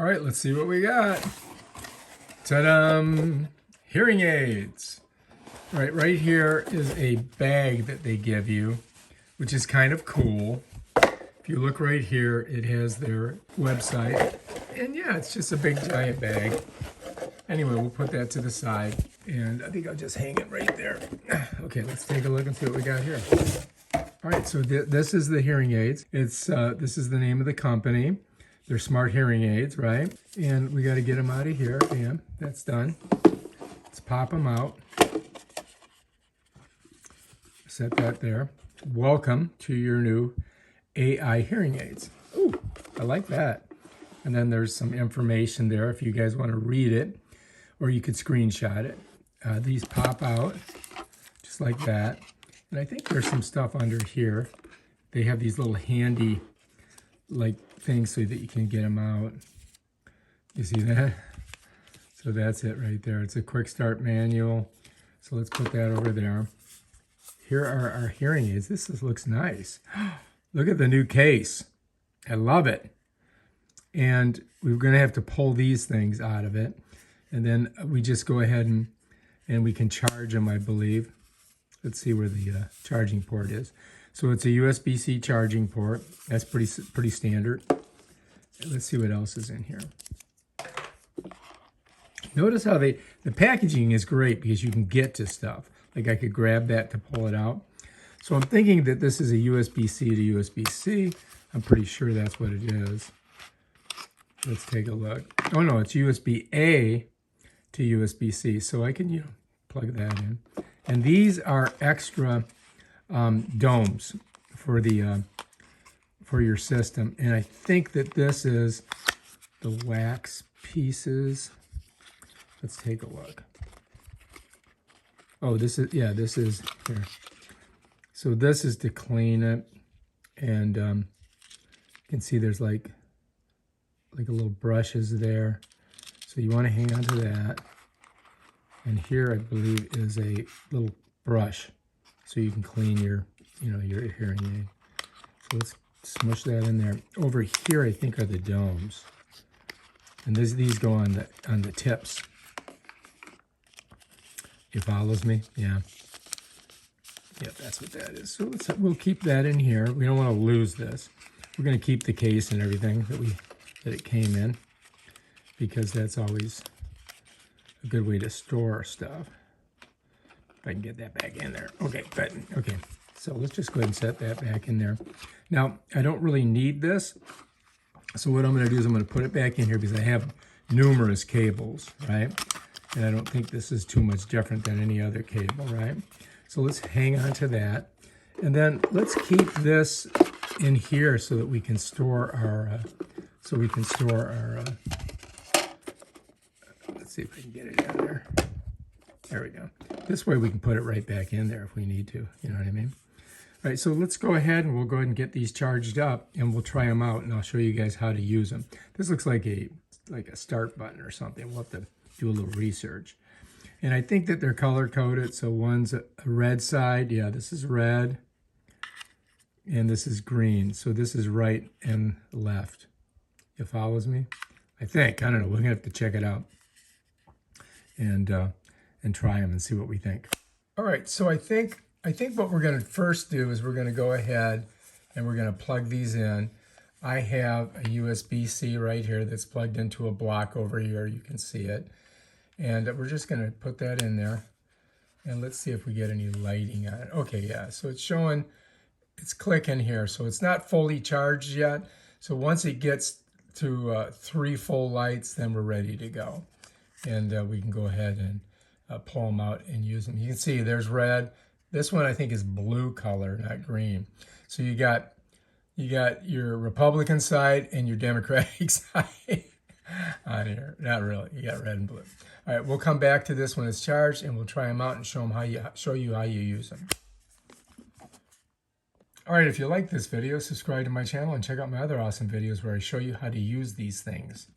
All right, let's see what we got. Ta-da! Hearing aids. All right, right here is a bag that they give you, which is kind of cool. If you look right here, it has their website. And yeah, it's just a big giant bag. Anyway, we'll put that to the side. And I think I'll just hang it right there. Okay, let's take a look and see what we got here. All right, so this is the hearing aids. This is the name of the company. They're smart hearing aids, right? And we got to get them out of here. Bam, that's done. Let's pop them out. Set that there. Welcome to your new AI hearing aids. Ooh, I like that. And then there's some information there if you guys want to read it, or you could screenshot it. These pop out just like that. And I think there's some stuff under here. They have these little handy like things so that you can get them out. You see that? So that's it right there. It's a quick start manual. So let's put that over there. Here are our hearing aids. This looks nice. Look at the new case. I love it. And we're going to have to pull these things out of it. And then we just go ahead and we can charge them, I believe. Let's see where the charging port is. So it's a USB-C charging port. That's pretty standard. Let's see what else is in here. Notice how the packaging is great because you can get to stuff. Like I could grab that to pull it out. So I'm thinking that this is a USB-C to USB-C. I'm pretty sure that's what it is. Let's take a look. Oh no, it's USB-A to USB-C. So I can, plug that in. And these are extra domes for for your system. And I think that this is the wax pieces. Let's take a look. Oh, this is here. So this is to clean it. And you can see there's like a little brushes there. So you want to hang on to that. And here, I believe, is a little brush, so you can clean your hearing aid. So let's smush that in there. Over here, I think, are the domes, and these go on the tips. It follows me, yeah. Yep, that's what that is. So we'll keep that in here. We don't want to lose this. We're going to keep the case and everything that it came in, because that's always a good way to store stuff. If I can get that back in there. Okay, good. Okay, so let's just go ahead and set that back in there. Now, I don't really need this. So what I'm going to do is I'm going to put it back in here because I have numerous cables, right? And I don't think this is too much different than any other cable, right? So let's hang on to that. And then let's keep this in here so that we can store our, let's see if I can get it in there. There we go. This way we can put it right back in there if we need to. You know what I mean? All right, so let's go ahead and we'll go ahead and get these charged up and we'll try them out and I'll show you guys how to use them. This looks like a start button or something. We'll have to do a little research. And I think that they're color coded. So one's a red side. Yeah, this is red. And this is green. So this is right and left. It follows me? I think. I don't know. We're going to have to check it out and try them and see what we think. All right. So I think what we're going to first do is we're going to go ahead and we're going to plug these in. I have a USB-C right here that's plugged into a block over here. You can see it. And we're just going to put that in there. And let's see if we get any lighting on it. Okay, yeah. So it's showing, it's clicking here. So it's not fully charged yet. So once it gets to 3 full lights, then we're ready to go. And we can go ahead and pull them out and use them. You can see there's red. This one I think is blue color, not green. So you got your Republican side and your Democratic side on here. Not really. You got red and blue. All right, we'll come back to this when it's charged and we'll try them out and show you how you use them. All right, if you like this video, subscribe to my channel and check out my other awesome videos where I show you how to use these things.